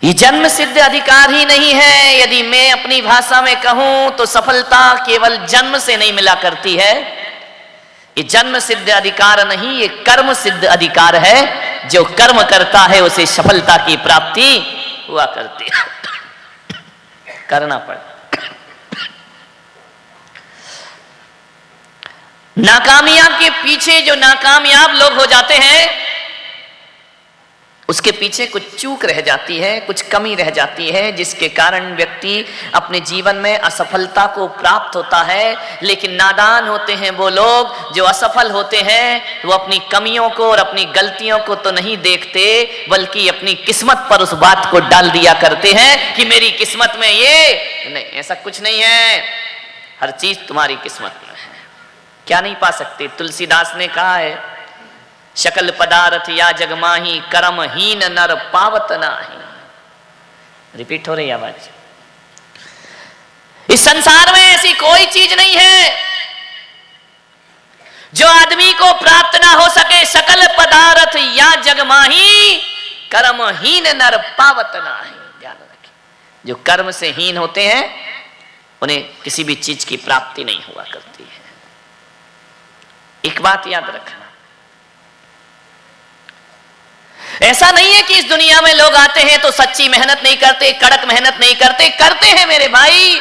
ये जन्म सिद्ध अधिकार ही नहीं है। यदि मैं अपनी भाषा में कहूं तो सफलता केवल जन्म से नहीं मिला करती है। ये जन्म सिद्ध अधिकार नहीं, ये कर्म सिद्ध अधिकार है। जो कर्म करता है उसे सफलता की प्राप्ति हुआ करती है। करना पड़ता। नाकामयाब के पीछे जो नाकामयाब लोग हो जाते हैं उसके पीछे कुछ चूक रह जाती है, कुछ कमी रह जाती है, जिसके कारण व्यक्ति अपने जीवन में असफलता को प्राप्त होता है। लेकिन नादान होते हैं वो लोग जो असफल होते हैं। वो अपनी कमियों को और अपनी गलतियों को तो नहीं देखते, बल्कि अपनी किस्मत पर उस बात को डाल दिया करते हैं कि मेरी किस्मत में ये नहीं, ऐसा कुछ नहीं है। हर चीज तुम्हारी किस्मत में है। क्या नहीं पा सकते? तुलसीदास ने कहा है, शकल पदार्थ या जगमाही कर्महीन नर पावत नाही। रिपीट हो रही आवाज। इस संसार में ऐसी कोई चीज नहीं है जो आदमी को प्राप्त ना हो सके। सकल पदार्थ या जगमाही कर्महीन नर पावत नाही। ध्यान रखिए, जो कर्म से हीन होते हैं उन्हें किसी भी चीज की प्राप्ति नहीं हुआ करती है। एक बात याद रखना, ऐसा नहीं है कि इस दुनिया में लोग आते हैं तो सच्ची मेहनत नहीं करते, कड़क मेहनत नहीं करते। करते हैं मेरे भाई,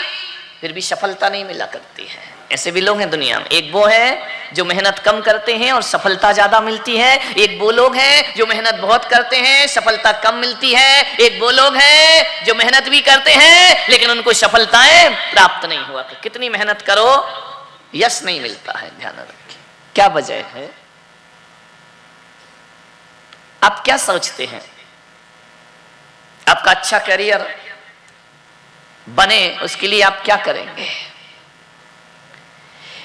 फिर भी सफलता नहीं मिला करती है। ऐसे भी लोग हैं दुनिया में। एक वो है जो मेहनत कम करते हैं और सफलता ज्यादा मिलती है। एक वो लोग हैं जो मेहनत बहुत करते हैं, सफलता कम मिलती है। एक वो लोग हैं जो मेहनत भी करते हैं लेकिन उनको सफलताएं प्राप्त नहीं हुआ। कितनी मेहनत करो यश नहीं मिलता है। ध्यान रखिए, क्या वजह है? आप क्या सोचते हैं? आपका अच्छा करियर बने उसके लिए आप क्या करेंगे?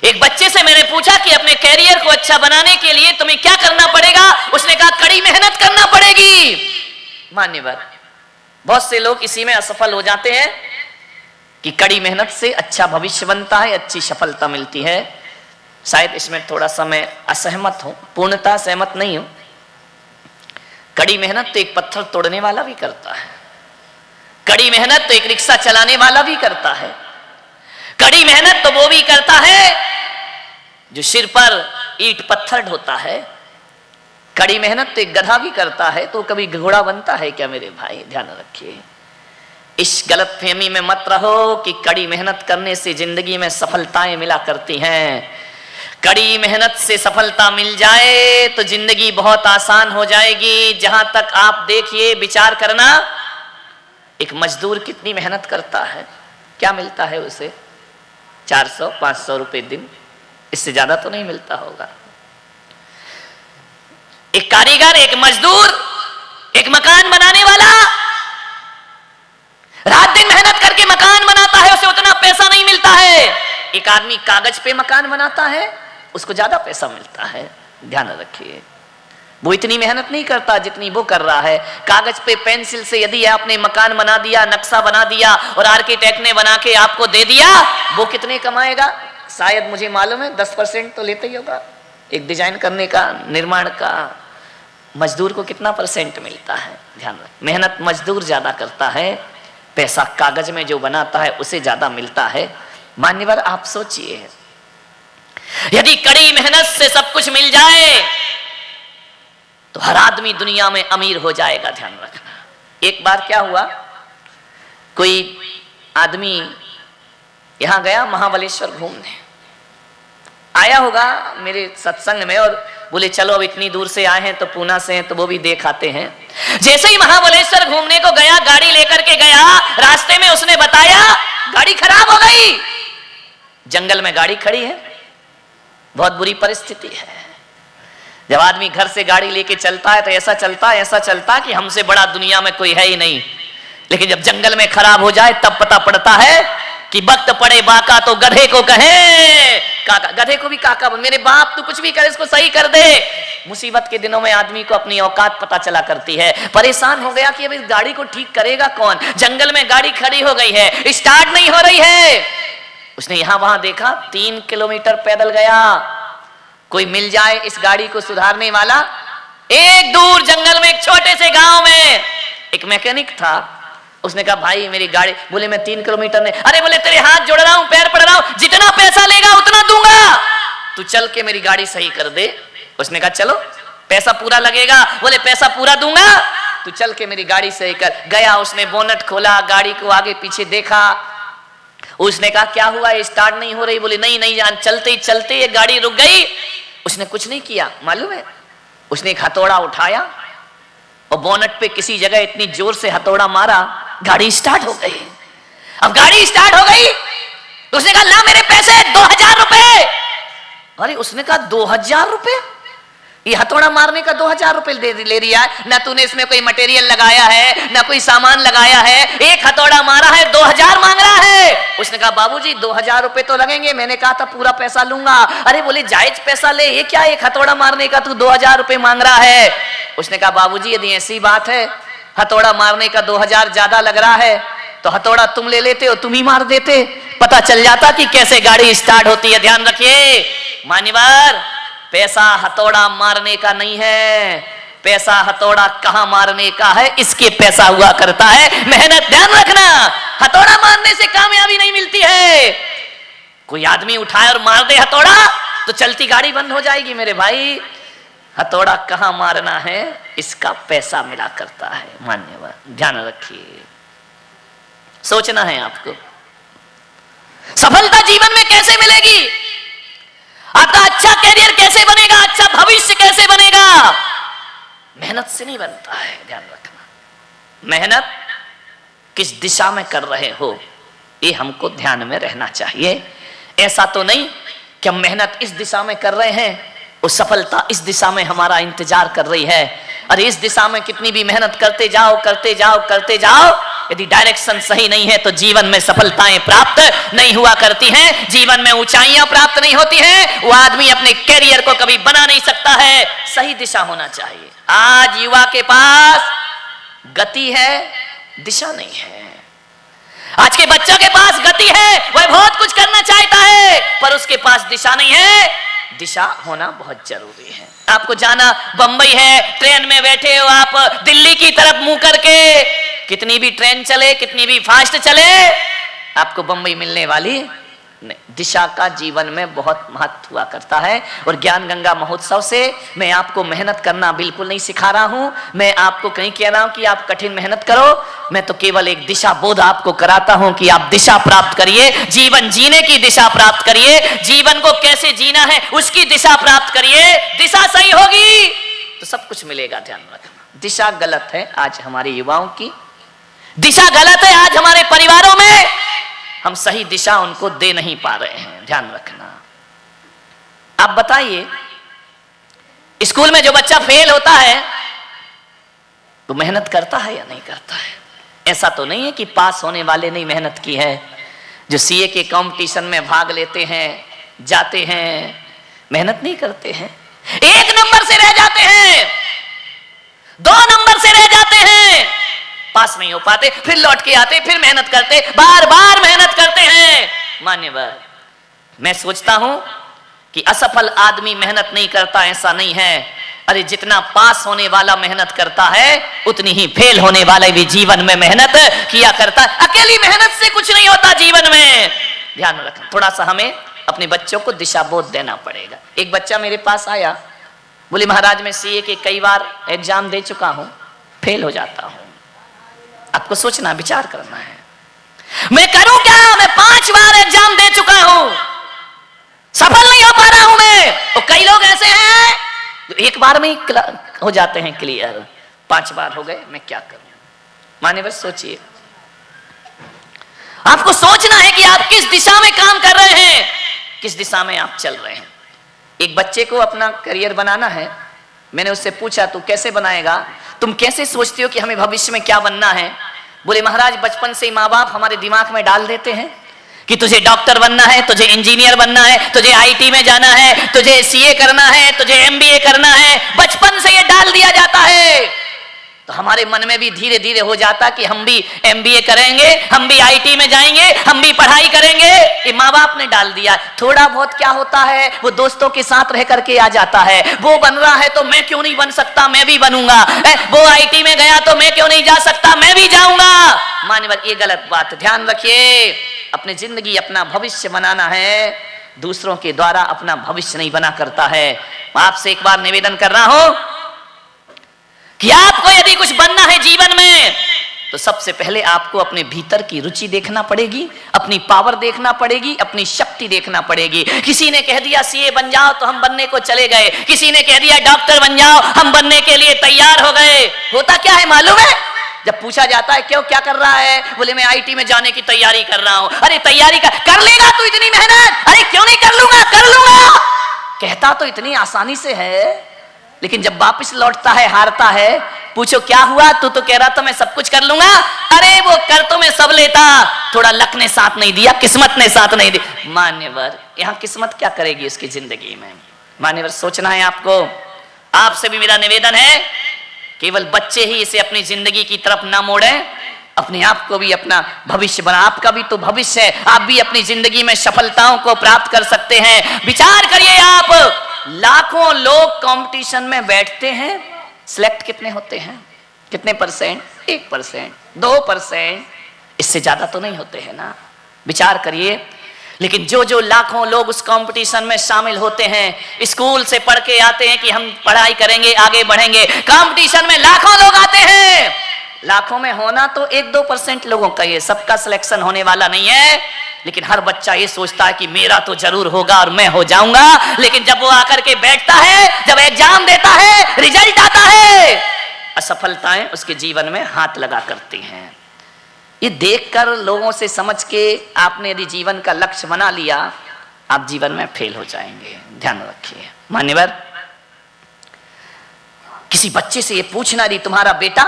एक बच्चे से मैंने पूछा कि अपने कैरियर को अच्छा बनाने के लिए तुम्हें क्या करना पड़ेगा? उसने कहा कड़ी मेहनत करना पड़ेगी। मान्य बात। बहुत से लोग इसी में असफल हो जाते हैं कि कड़ी मेहनत से अच्छा भविष्य बनता है, अच्छी सफलता मिलती है। शायद इसमें थोड़ा सा मैं असहमत हूं, पूर्णतः सहमत नहीं हूं। कड़ी मेहनत तो एक पत्थर तोड़ने वाला भी करता है। कड़ी मेहनत तो एक रिक्शा चलाने वाला भी करता है। कड़ी मेहनत तो वो भी करता है जो सिर पर ईंट पत्थर ढोता है। कड़ी मेहनत तो एक गधा भी करता है। तो कभी घोड़ा बनता है क्या मेरे भाई? ध्यान रखिए, इस गलतफहमी में मत रहो कि कड़ी मेहनत करने से जिंदगी में सफलताएं मिला करती हैं। कड़ी मेहनत से सफलता मिल जाए तो जिंदगी बहुत आसान हो जाएगी। जहां तक आप देखिए, विचार करना, एक मजदूर कितनी मेहनत करता है, क्या मिलता है उसे? 400-500 रुपए दिन, इससे ज्यादा तो नहीं मिलता होगा। एक कारीगर, एक मजदूर, एक मकान बनाने वाला रात दिन मेहनत करके मकान बनाता है, उसे उतना पैसा नहीं मिलता है। एक आदमी कागज पे मकान बनाता है, उसको ज्यादा पैसा मिलता है। ध्यान रखिए, वो इतनी मेहनत नहीं करता जितनी वो कर रहा है। कागज पे पेंसिल से यदि आपने मकान बना दिया, नक्शा बना दिया और आर्किटेक्ट ने बना के आपको दे दिया, वो कितने कमाएगा? शायद मुझे मालूम है 10% तो लेते ही होगा। एक डिजाइन करने का, निर्माण का मजदूर को कितना % मिलता है? ध्यान रख, मेहनत मजदूर ज्यादा करता है, पैसा कागज में जो बनाता है उसे ज्यादा मिलता है। मान्यवर, आप सोचिए, यदि कड़ी मेहनत से सब कुछ मिल जाए तो हर आदमी दुनिया में अमीर हो जाएगा। ध्यान रखना। एक बार क्या हुआ, कोई आदमी यहां गया महाबलेश्वर घूमने, आया होगा मेरे सत्संग में, और बोले चलो अब इतनी दूर से आए हैं तो पूना से हैं तो वो भी देख आते हैं। जैसे ही महाबलेश्वर घूमने को गया, गाड़ी लेकर के गया, रास्ते में उसने बताया गाड़ी खराब हो गई। जंगल में गाड़ी खड़ी है, बहुत बुरी परिस्थिति है। जब आदमी घर से गाड़ी लेके चलता है तो ऐसा चलता कि हमसे बड़ा दुनिया में कोई है ही नहीं। लेकिन जब जंगल में खराब हो जाए तब पता पड़ता है कि वक्त पड़े बाका तो गधे को कहे काका। गधे को भी काका, मेरे बाप तू कुछ भी कर, इसको सही कर दे। मुसीबत के दिनों में आदमी को अपनी औकात पता चला करती है। परेशान हो गया कि अब इस गाड़ी को ठीक करेगा कौन? जंगल में गाड़ी खड़ी हो गई है, स्टार्ट नहीं हो रही है। उसने यहां वहां देखा, 3 किलोमीटर पैदल गया, कोई मिल जाए इस गाड़ी को सुधारने वाला। एक दूर जंगल में एक छोटे से गांव में एक मैकेनिक था, उसने कहा भाई मेरी गाड़ी, बोले मैं 3 किलोमीटर नहीं, अरे बोले तेरे हाथ जोड़ रहा हूं, पैर पड़ रहा हूं, जितना पैसा लेगा उतना दूंगा, तू चल के मेरी गाड़ी सही कर दे। उसने कहा चलो पैसा पूरा लगेगा, बोले पैसा पूरा दूंगा, तू चल के मेरी गाड़ी सही कर। गया, उसने बोनट खोला, गाड़ी को आगे पीछे देखा, उसने कहा क्या हुआ, स्टार्ट नहीं हो रही, बोले नहीं नहीं जान, चलते चलते ये गाड़ी रुक गई। उसने कुछ नहीं किया, मालूम है, उसने एक हथौड़ा उठाया और बोनट पे किसी जगह इतनी जोर से हथौड़ा मारा, गाड़ी स्टार्ट हो गई। अब गाड़ी स्टार्ट हो गई तो उसने कहा ला मेरे पैसे 2000 रुपए। अरे उसने कहा 2000 रुपए, ये हथौड़ा मारने का 2000 रुपए ले रिया है, ना तूने इसमें कोई मटेरियल लगाया है, ना कोई सामान लगाया है, एक हथौड़ा मारा है 2000 मांग रहा है। उसने कहा बाबूजी 2000 रुपए तो लगेंगे, मैंने कहा था पूरा पैसा लूंगा। अरे बोले जायज पैसा ले, ये क्या एक हथौड़ा मारने का तू 2000 रुपए मांग रहा है। उसने कहा बाबूजी यदि ऐसी बात है, हथौड़ा मारने का 2000 ज्यादा लग रहा है तो हथौड़ा तुम ले लेते हो, तुम ही मार देते, पता चल जाता कि कैसे गाड़ी स्टार्ट होती है। ध्यान रखिए मान्यवर, पैसा हथौड़ा मारने का नहीं है, पैसा हथौड़ा कहां मारने का है, इसके पैसा हुआ करता है मेहनत। ध्यान रखना, हथौड़ा मारने से कामयाबी नहीं मिलती है। कोई आदमी उठाए और मार दे हथौड़ा तो चलती गाड़ी बंद हो जाएगी मेरे भाई। हथौड़ा कहां मारना है, इसका पैसा मिला करता है। मान्यवर ध्यान रखिए, सोचना है आपको सफलता जीवन में कैसे मिलेगी, आपका अच्छा कैरियर कैसे बनेगा, अच्छा भविष्य कैसे बनेगा, मेहनत से नहीं बनता है। ध्यान रखना, मेहनत किस दिशा में कर रहे हो ये हमको ध्यान में रहना चाहिए। ऐसा तो नहीं कि हम मेहनत इस दिशा में कर रहे हैं और सफलता इस दिशा में हमारा इंतजार कर रही है। अरे इस दिशा में कितनी भी मेहनत करते जाओ करते जाओ करते जाओ, यदि डायरेक्शन सही नहीं है तो जीवन में सफलताएं प्राप्त नहीं हुआ करती हैं, जीवन में ऊंचाइयां प्राप्त नहीं होती हैं। वो आदमी अपने कैरियर को कभी बना नहीं सकता है। सही दिशा होना चाहिए। आज युवा के पास गति है, दिशा नहीं है। आज के बच्चों के पास गति है, वह बहुत कुछ करना चाहता है, पर उसके पास दिशा नहीं है। दिशा होना बहुत जरूरी है। आपको जाना बंबई है, ट्रेन में बैठे हो आप, दिल्ली की तरफ मुंह करके, कितनी भी ट्रेन चले, कितनी भी फास्ट चले, आपको बंबई मिलने वाली नहीं। दिशा का जीवन में बहुत महत्व हुआ करता है। और ज्ञान गंगा महोत्सव से मैं आपको मेहनत करना बिल्कुल नहीं सिखा रहा हूं, मैं आपको कहीं कह रहा हूं कि आप कठिन मेहनत करो, मैं तो केवल एक दिशा बोध आपको कराता हूं कि आप दिशा प्राप्त करिए, जीवन जीने की दिशा प्राप्त करिए, जीवन को कैसे जीना है उसकी दिशा प्राप्त करिए। दिशा सही होगी तो सब कुछ मिलेगा। ध्यान रखना, दिशा गलत है आज हमारे युवाओं की, दिशा गलत है आज हमारे परिवारों में, हम सही दिशा उनको दे नहीं पा रहे हैं। ध्यान रखना। आप बताइए, स्कूल में जो बच्चा फेल होता है तो मेहनत करता है या नहीं करता है? ऐसा तो नहीं है कि पास होने वाले ने मेहनत की है। जो सीए के कंपटीशन में भाग लेते हैं, जाते हैं, मेहनत नहीं करते हैं, 1 नंबर से रह जाते हैं, 2 नंबर से रह जाते हैं, पास नहीं हो पाते, फिर लौट के आते, फिर मेहनत करते, बार बार मेहनत करते हैं। मान्यवर, मैं सोचता हूं कि असफल आदमी मेहनत नहीं करता, ऐसा नहीं है। अरे जितना पास होने वाला मेहनत करता है उतनी ही फेल होने वाले भी जीवन में मेहनत किया करता है। अकेली मेहनत से कुछ नहीं होता जीवन में। ध्यान रखना, थोड़ा सा हमें अपने बच्चों को दिशा बोध देना पड़ेगा। एक बच्चा मेरे पास आया, बोले महाराज मैं सीए के कई बार एग्जाम दे चुका हूं, फेल हो जाता हूं। आपको सोचना, विचार करना है, मैं करूं क्या? मैं 5 बार एग्जाम दे चुका हूं, सफल नहीं हो पा रहा हूं मैं। और कई लोग ऐसे हैं जो 1 बार में ही हो जाते हैं क्लियर, 5 बार हो गए, मैं क्या करूं? माने बस सोचिए, आपको सोचना है कि आप किस दिशा में काम कर रहे हैं, किस दिशा में आप चल रहे हैं। एक बच्चे को अपना करियर बनाना है, मैंने उससे पूछा तू कैसे बनाएगा, तुम कैसे सोचते हो कि हमें भविष्य में क्या बनना है? बोले महाराज बचपन से ही माँ बाप हमारे दिमाग में डाल देते हैं कि तुझे डॉक्टर बनना है, तुझे इंजीनियर बनना है, तुझे आईटी में जाना है, तुझे सीए करना है, तुझे एमबीए करना है। बचपन से ये डाल दिया जाता है, तो हमारे मन में भी धीरे धीरे हो जाता कि हम भी एमबीए करेंगे, हम भी आईटी में जाएंगे, हम भी पढ़ाई करेंगे। ये माँ बाप ने डाल दिया। थोड़ा बहुत क्या होता है, वो दोस्तों के साथ रह करके आ जाता है, वो बन रहा है तो मैं क्यों नहीं बन सकता, मैं भी बनूंगा। वो आईटी में गया तो मैं क्यों नहीं जा सकता, मैं भी जाऊंगा। मान्यवर ये गलत बात, ध्यान रखिए। अपनी जिंदगी अपना भविष्य बनाना है, दूसरों के द्वारा अपना भविष्य नहीं बना करता है। मैं आपसे एक बार निवेदन कर रहा हूं कि आपको यदि कुछ बनना है जीवन में तो सबसे पहले आपको अपने भीतर की रुचि देखना पड़ेगी, अपनी पावर देखना पड़ेगी, अपनी शक्ति देखना पड़ेगी। किसी ने कह दिया सीए बन जाओ तो हम बनने को चले गए, किसी ने कह दिया डॉक्टर बन जाओ हम बनने के लिए तैयार हो गए। होता क्या है मालूम है? जब पूछा जाता है क्यों क्या कर रहा है, बोले मैं आईटी में जाने की तैयारी कर रहा हूं। अरे तैयारी कर लेगा तू इतनी मेहनत? अरे क्यों नहीं कर लूंगा, कर लूंगा। कहता तो इतनी आसानी से है, लेकिन जब वापस लौटता है हारता है, पूछो क्या हुआ, तू तो कह रहा था मैं सब कुछ कर लूंगा। अरे वो कर तो मैं सब लेता, थोड़ा लक ने साथ नहीं दिया, किस्मत ने साथ नहीं दी। मान्यवर यहां किस्मत क्या करेगी उसकी जिंदगी में? मान्यवर सोचना है आपको। आपसे भी मेरा निवेदन है, केवल बच्चे ही इसे अपनी जिंदगी की तरफ ना मोड़े, अपने आप को भी अपना भविष्य बना। आपका भी तो भविष्य है, आप भी अपनी जिंदगी में सफलताओं को प्राप्त कर सकते हैं। विचार करिए आप, लाखों लोग कंपटीशन में बैठते हैं, सिलेक्ट कितने होते हैं? कितने परसेंट? 1%, 2%, इससे ज्यादा तो नहीं होते हैं ना। विचार करिए। लेकिन जो जो लाखों लोग उस कंपटीशन में शामिल होते हैं, स्कूल से पढ़ के आते हैं कि हम पढ़ाई करेंगे आगे बढ़ेंगे, कंपटीशन में लाखों लोग आते हैं। लाखों में होना तो 1-2% लोगों का, ये सबका सिलेक्शन होने वाला नहीं है। लेकिन हर बच्चा ये सोचता है कि मेरा तो जरूर होगा और मैं हो जाऊंगा। लेकिन जब वो आकर के बैठता है, जब एग्जाम देता है, रिजल्ट आता है, असफलताएं उसके जीवन में हाथ लगा करती हैं। ये देखकर लोगों से समझ के आपने यदि जीवन का लक्ष्य बना लिया, आप जीवन में फेल हो जाएंगे। ध्यान रखिए मान्यवर। किसी बच्चे से ये पूछना यदि तुम्हारा बेटा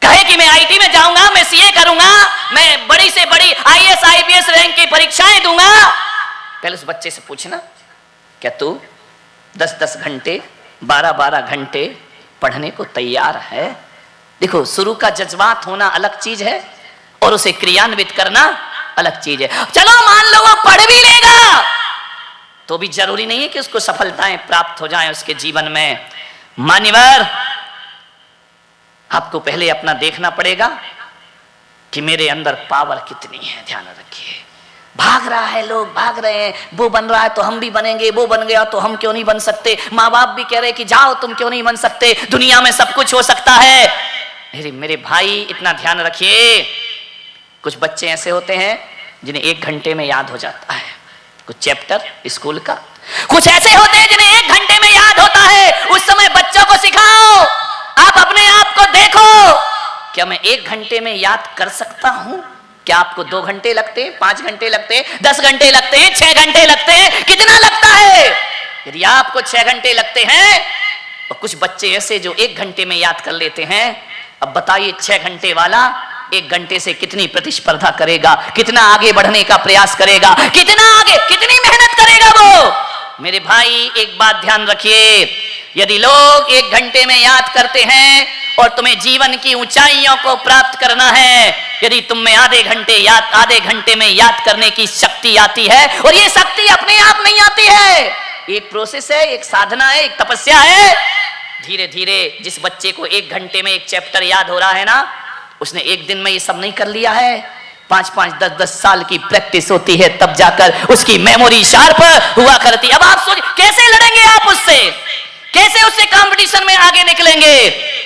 कहे कि मैं आईटी में जाऊंगा, मैं सीए करूंगा, मैं बड़ी से बड़ी आईएएस आईपीएस रैंक की परीक्षाएं दूंगा, पहले उस बच्चे से पूछना क्या तू 10-10 घंटे 12-12 घंटे पढ़ने को तैयार है? देखो, शुरू का जज्बात होना अलग चीज है और उसे क्रियान्वित करना अलग चीज है। चलो मान लो वो पढ़ भी लेगा तो भी जरूरी नहीं है कि उसको सफलताएं प्राप्त हो जाएं उसके जीवन में। मान्यवर, आपको पहले अपना देखना पड़ेगा कि मेरे अंदर पावर कितनी है। ध्यान रखिए। भाग रहा है, लोग भाग रहे हैं, वो बन रहा है तो हम भी बनेंगे, वो बन गया तो हम क्यों नहीं बन सकते, माँ बाप भी कह रहे कि जाओ तुम क्यों नहीं बन सकते, दुनिया में सब कुछ हो सकता है। मेरे भाई इतना ध्यान रखिए। कुछ बच्चे ऐसे होते हैं जिन्हें 1 घंटे में याद हो जाता है कुछ चैप्टर स्कूल का, कुछ ऐसे होते हैं जिन्हें 1 घंटे में याद होता है। उस समय बच्चों को सिखाओ, आप अपने आप को देखो, क्या मैं 1 घंटे में याद कर सकता हूं? क्या आपको 2 घंटे लगते हैं, 5 घंटे लगते हैं, 10 घंटे लगते हैं, 6 घंटे लगते हैं? कितना लगता है? यदि आपको 6 घंटे लगते हैं और कुछ बच्चे ऐसे जो 1 घंटे में याद कर लेते हैं, अब बताइए 6 घंटे वाला 1 घंटे से कितनी प्रतिस्पर्धा करेगा, कितना आगे बढ़ने का प्रयास करेगा, कितना आगे, कितनी मेहनत करेगा वो। मेरे भाई एक बात ध्यान रखिए, यदि लोग 1 घंटे में याद करते हैं और तुम्हें जीवन की ऊंचाइयों को प्राप्त करना है, यदि तुम में आधे घंटे में याद करने की शक्ति आती है, और ये शक्ति अपने आप नहीं आती है, एक प्रोसेस है, एक साधना है, एक तपस्या है। धीरे धीरे जिस बच्चे को 1 घंटे में 1 चैप्टर याद हो रहा है ना, उसने 1 दिन में ये सब नहीं कर लिया है। 5-5, 10-10 साल की प्रैक्टिस होती है, तब जाकर उसकी मेमोरी शार्प हुआ करती है। अब आप सोचिए कैसे लड़ेंगे आप उससे, कैसे उससे कंपटीशन में आगे निकलेंगे?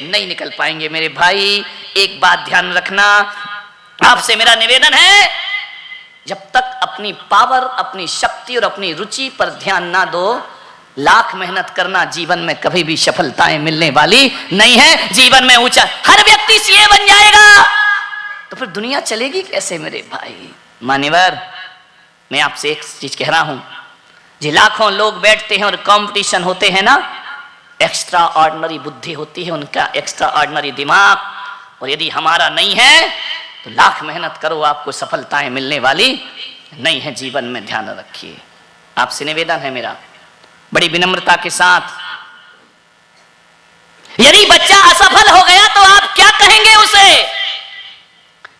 नहीं निकल पाएंगे। मेरे भाई एक बात ध्यान रखना, आपसे मेरा निवेदन है, जब तक अपनी पावर, अपनी शक्ति और अपनी रुचि पर ध्यान ना दो, लाख मेहनत करना जीवन में कभी भी सफलताएं मिलने वाली नहीं है। जीवन में ऊंचा, हर व्यक्ति सीए बन जाएगा तो फिर दुनिया चलेगी कैसे मेरे भाई? मान्यवर, मैं आपसे एक चीज कह रहा हूं, जो लाखों लोग बैठते हैं और कंपटीशन होते हैं ना, एक्स्ट्रा ऑर्डिनरी बुद्धि होती है उनका, एक्स्ट्रा ऑर्डिनरी दिमाग, और यदि हमारा नहीं है तो लाख मेहनत करो, आपको सफलताएं मिलने वाली नहीं है जीवन में। ध्यान रखिए। आपसे निवेदन है मेरा बड़ी विनम्रता के साथ, यदि बच्चा असफल हो गया तो आप क्या कहेंगे उसे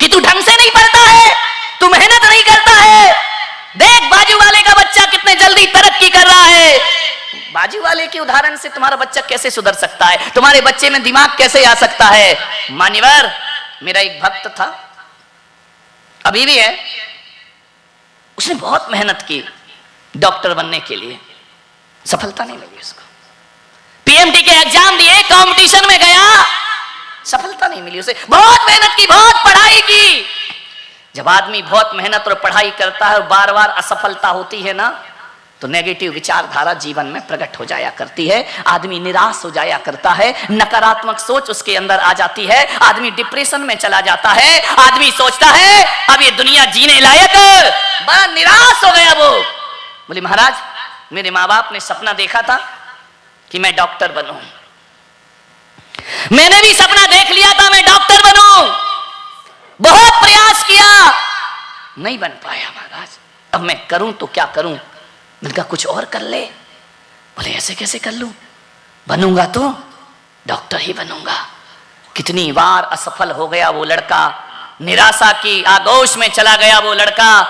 कि तू ढंग से नहीं पढ़ता है, तू मेहनत नहीं करता है, देख बाजू वाले का बच्चा कितने जल्दी तरक्की कर रहा है। बाजू वाले के उदाहरण से तुम्हारा बच्चा कैसे सुधर सकता है, तुम्हारे बच्चे में दिमाग कैसे आ सकता है? मान्यवर, मेरा एक भक्त था, अभी भी है। उसने बहुत मेहनत की डॉक्टर बनने के लिए, सफलता नहीं मिली उसको। पीएमटी के एग्जाम दिए, कंपटीशन में गया, सफलता नहीं मिली उसे। बहुत मेहनत की, बहुत पढ़ाई की। जब आदमी बहुत मेहनत और पढ़ाई करता है और बार बार असफलता होती है ना, तो नेगेटिव विचारधारा जीवन में प्रकट हो जाया करती है। आदमी निराश हो जाया करता है, नकारात्मक सोच उसके अंदर आ जाती है, आदमी डिप्रेशन में चला जाता है। आदमी सोचता है अब ये दुनिया जीने लायक, बड़ा निराश हो गया वो। बोले महाराज, मेरे माँ बाप ने सपना देखा था कि मैं डॉक्टर बनूं, मैंने भी सपना देख लिया था मैं डॉक्टर बनूं, बहुत प्रयास किया, नहीं बन पाया महाराज। अब मैं करूं तो क्या करूं? मैंने कहा कुछ और कर ले। बोले ऐसे कैसे कर लूं? बनूंगा तो डॉक्टर ही बनूंगा। कितनी बार असफल हो गया वो लड़का, निराशा की आगोश में चला गया वो लड़का।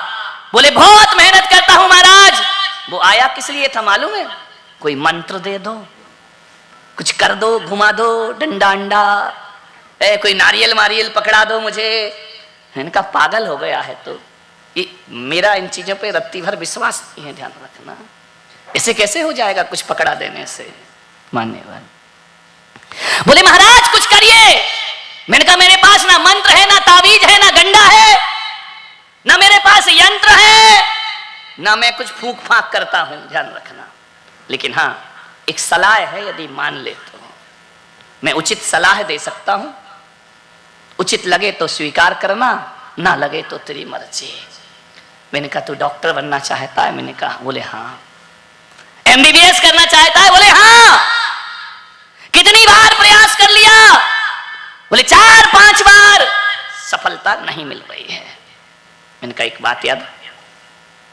बोले बहुत मेहनत करता हूं महाराज। वो आया किस लिए था मालूम है? कोई मंत्र दे दो, कुछ कर दो, घुमा दो, डंडा अंडा, कोई नारियल मारियल पकड़ा दो मुझे। इनका पागल हो गया है। तो ये मेरा इन चीजों पे रत्ती भर विश्वास नहीं है, ध्यान रखना। ऐसे कैसे हो जाएगा कुछ पकड़ा देने से? मान्यवर बोले महाराज कुछ करिए। मैंने कहा मेरे पास ना मंत्र है, ना तावीज है, ना गंडा है, ना मेरे पास यंत्र है, ना मैं कुछ फूंक फाक करता हूं, ध्यान रखना। लेकिन हाँ, एक सलाह है, यदि मान ले तो मैं उचित सलाह दे सकता हूं। उचित लगे तो स्वीकार करना, ना लगे तो तेरी मर्जी। मैंने कहा तू डॉक्टर बनना चाहता है? मैंने कहा। बोले हाँ। एमबीबीएस करना चाहता है? बोले हाँ। कितनी बार प्रयास कर लिया? बोले 4-5 बार, सफलता नहीं मिल रही है। मैंने कहा एक बात याद,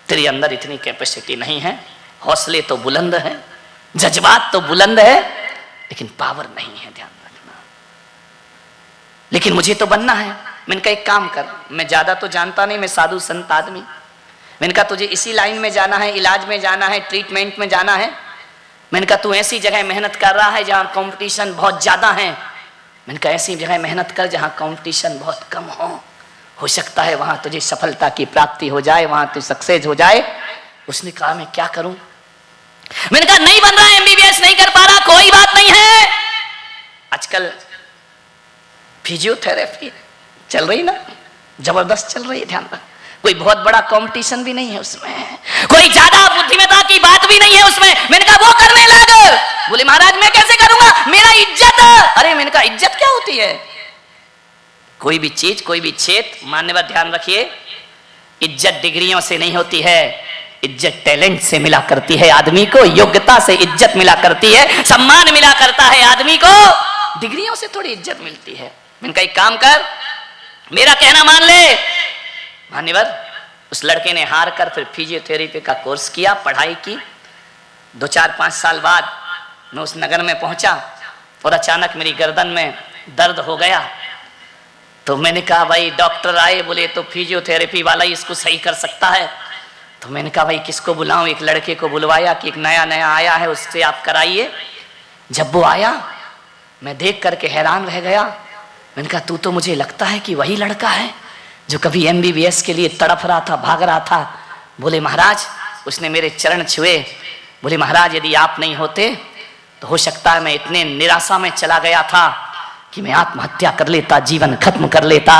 तेरे अंदर इतनी कैपेसिटी नहीं है, हौसले तो बुलंद है, जज्बात तो बुलंद है, लेकिन पावर नहीं है, ध्यान रखना। लेकिन मुझे तो बनना है। मैंने कहा एक काम कर, मैं ज्यादा तो जानता नहीं, मैं साधु संत आदमी। मैंने कहा तुझे इसी लाइन में जाना है, इलाज में जाना है, ट्रीटमेंट में जाना है। मैंने कहा तू ऐसी जगह मेहनत कर रहा है जहां कंपटीशन बहुत ज्यादा है। मैंने कहा ऐसी जगह मेहनत कर जहां कंपटीशन बहुत कम हो सकता है वहां तुझे सफलता की प्राप्ति हो जाए, वहां तू सक्सेस हो जाए। उसने कहा मैं क्या करूं? मैंने कहा नहीं बन रहा, एमबीबीएस नहीं कर पा रहा, कोई बात नहीं है। आजकल फिजियोथेरेपी चल रही ना, जबरदस्त चल रही है, ध्यान रख। कोई बहुत बड़ा कंपटीशन भी नहीं है उसमें, कोई ज्यादा बुद्धिमत्ता की बात भी नहीं है उसमें। मैंने कहा वो करने लग। बोले महाराज मैं कैसे करूंगा, मेरा इज्जत। अरे मैंने कहा इज्जत क्या होती है? कोई भी चीज, कोई भी क्षेत्र, मान्यवर ध्यान रखिए, इज्जत डिग्रियों से नहीं होती है, इज्जत टैलेंट से मिला करती है। आदमी को योग्यता से इज्जत मिला करती है, सम्मान मिला करता है आदमी को, डिग्रियों से थोड़ी इज्जत मिलती है। मैंने कहा एक काम कर, मेरा कहना मान ले। मान्यवर उस लड़के ने हार कर फिर फिजियोथेरेपी का कोर्स किया, पढ़ाई की। 2-4-5 साल बाद मैं उस नगर में पहुंचा और अचानक मेरी गर्दन में दर्द हो गया। तो मैंने कहा भाई डॉक्टर आए, बोले तो फिजियोथेरेपी वाला ही इसको सही कर सकता है। तो मैंने कहा भाई किसको बुलाऊं? एक लड़के को बुलवाया कि एक नया नया आया है, उससे आप कराइए। जब वो आया मैं देख करके हैरान रह गया। मैंने कहा तू तो मुझे लगता है कि वही लड़का है जो कभी एमबीबीएस के लिए तड़फ रहा था, भाग रहा था। बोले महाराज, उसने मेरे चरण छुए। बोले महाराज यदि आप नहीं होते तो हो सकता है मैं इतने निराशा में चला गया था कि मैं आत्महत्या कर लेता, जीवन खत्म कर लेता।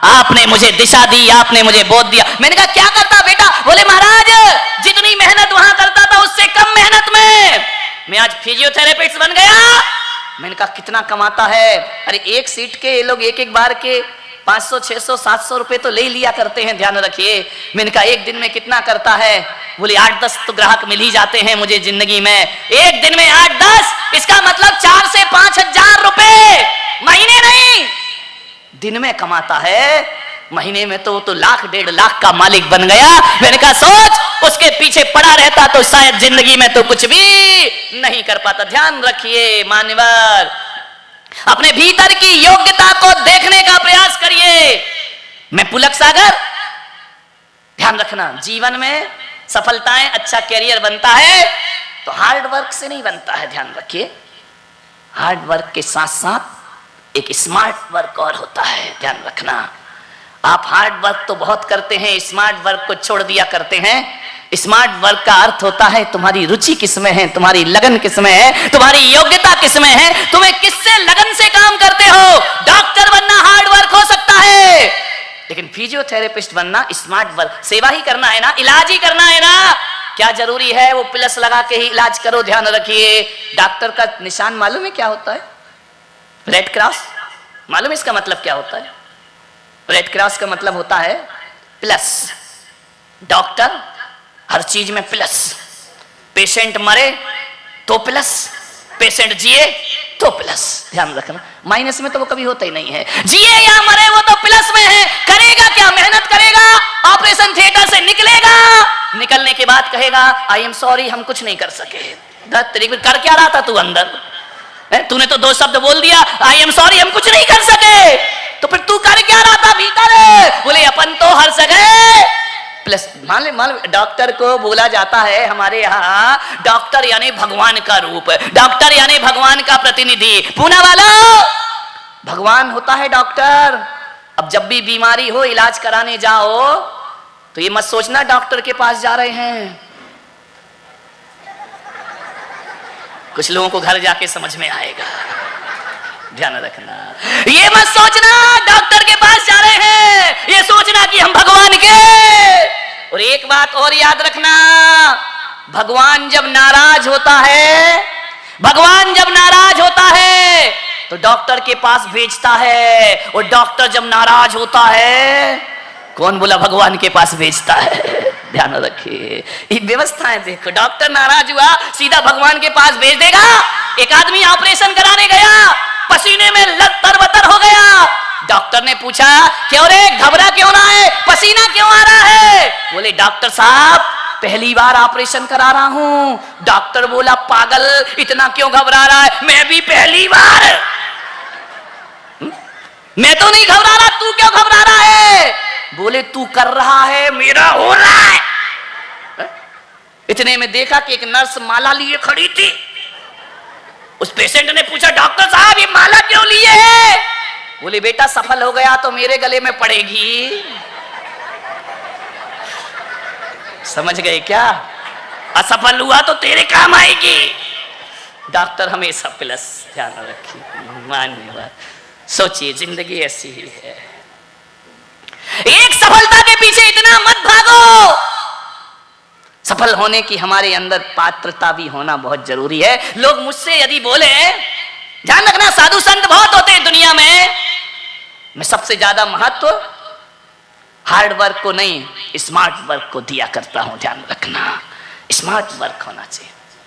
आपने मुझे दिशा दी, आपने मुझे बोध दिया। मैंने कहा क्या करता बेटा? बोले महाराज जितनी मेहनत वहां करता था उससे कम मेहनत में मैं आज फिजियोथेरेपिस्ट बन गया। मैंने कहा कितना कमाता है? अरे एक सीट के ये लोग एक बार के 500, 600, 700 रुपए तो ले लिया करते हैं, ध्यान रखिए। मैंने कहा एक दिन में कितना करता है? बोले 8-10 तो ग्राहक मिल ही जाते हैं मुझे जिंदगी में। एक दिन में 8-10, इसका मतलब 4 से 5 हजार रुपए महीने नहीं, दिन में कमाता है। महीने में तो 1-1.5 लाख का मालिक बन गया। मैंने कहा सोच, उसके पीछे पड़ा रहता तो शायद जिंदगी में तो कुछ भी नहीं कर पाता। ध्यान रखिए मान्यवर, अपने भीतर की योग्यता को देखने का प्रयास करिए। मैं पुलक सागर, ध्यान रखना, जीवन में सफलताएं, अच्छा कैरियर बनता है तो हार्ड वर्क से नहीं बनता है, ध्यान रखिए। हार्ड वर्क के साथ साथ एक स्मार्ट वर्क और होता है, ध्यान रखना। आप हार्ड वर्क तो बहुत करते हैं, स्मार्ट वर्क को छोड़ दिया करते हैं। स्मार्ट वर्क का अर्थ होता है तुम्हारी रुचि किसमें है, तुम्हारी लगन किसमें है, तुम्हारी योग्यता किसमें है, तुम्हें किससे लगन से काम करते हो। डॉक्टर बनना हार्ड वर्क हो सकता है, लेकिन फिजियोथेरेपिस्ट बनना स्मार्ट वर्क। सेवा ही करना है ना, इलाज ही करना है ना। क्या जरूरी है वो प्लस लगा के ही इलाज करो। ध्यान रखिए, डॉक्टर का निशान मालूम है क्या होता है? Red cross. मालूम है इसका मतलब क्या होता है? रेड क्रॉस का मतलब होता है प्लस। डॉक्टर हर चीज में प्लस। पेशेंट मरे तो प्लस, पेशेंट जिए तो प्लस। ध्यान रखना, माइनस में तो वो कभी होता ही नहीं है। जिए या मरे वो तो प्लस में है। करेगा क्या? मेहनत करेगा, ऑपरेशन थिएटर से निकलेगा, निकलने के बाद कहेगा आई एम सॉरी, हम कुछ नहीं कर सके। कर क्या रहा था तू अंदर? तूने तो 2 शब्द बोल दिया, आई एम सॉरी, हम कुछ नहीं कर सके। तो फिर तू कर क्या रहा था भीतर? बोले अपन तो हर जगह प्लस। मान ले डॉक्टर को बोला जाता है हमारे यहाँ डॉक्टर यानी भगवान का रूप, डॉक्टर यानी भगवान का प्रतिनिधि। पूना वालों, भगवान होता है डॉक्टर। अब जब भी बीमारी हो, इलाज कराने जाओ तो ये मत सोचना डॉक्टर के पास जा रहे हैं। कुछ लोगों को घर जाके समझ में आएगा, ध्यान रखना। ये मत सोचना डॉक्टर के पास जा रहे हैं, ये सोचना कि हम भगवान के। और एक बात और याद रखना, भगवान जब नाराज होता है, भगवान जब नाराज होता है तो डॉक्टर के पास भेजता है। और डॉक्टर जब नाराज होता है, कौन बोला भगवान के पास भेजता है? ध्यान रखिए, ये व्यवस्था है। देखो, डॉक्टर नाराज हुआ सीधा भगवान के पास भेज देगा। एक आदमी ऑपरेशन कराने गया, पसीने में लत-तर-बतर हो गया। डॉक्टर ने पूछा क्यों रे, घबरा क्यों ना है, पसीना क्यों आ रहा है? बोले डॉक्टर साहब पहली बार ऑपरेशन करा रहा हूं। डॉक्टर बोला पागल, इतना क्यों घबरा रहा है? मैं भी पहली बार। मैं तो नहीं घबरा रहा, तू क्यों घबरा रहा है? बोले तू कर रहा है, मेरा हो रहा है। इतने में देखा कि एक नर्स माला लिए खड़ी थी। उस पेशेंट ने पूछा डॉक्टर साहब ये माला क्यों लिए है? बोले बेटा सफल हो गया तो मेरे गले में पड़ेगी। समझ गए क्या? असफल हुआ तो तेरे काम आएगी। डॉक्टर हमेशा प्लस। ध्यान रखिए, मान्यवाद। सोचिए, जिंदगी ऐसी ही है। एक सफलता के पीछे इतना मत भागो। सफल होने की हमारे अंदर पात्रता भी होना बहुत जरूरी है। लोग मुझसे यदि बोले, ध्यान रखना साधु संत बहुत होते हैं दुनिया में, मैं सबसे ज्यादा महत्व हार्ड वर्क को नहीं, स्मार्ट वर्क को दिया करता हूं। ध्यान रखना, स्मार्ट वर्क होना चाहिए।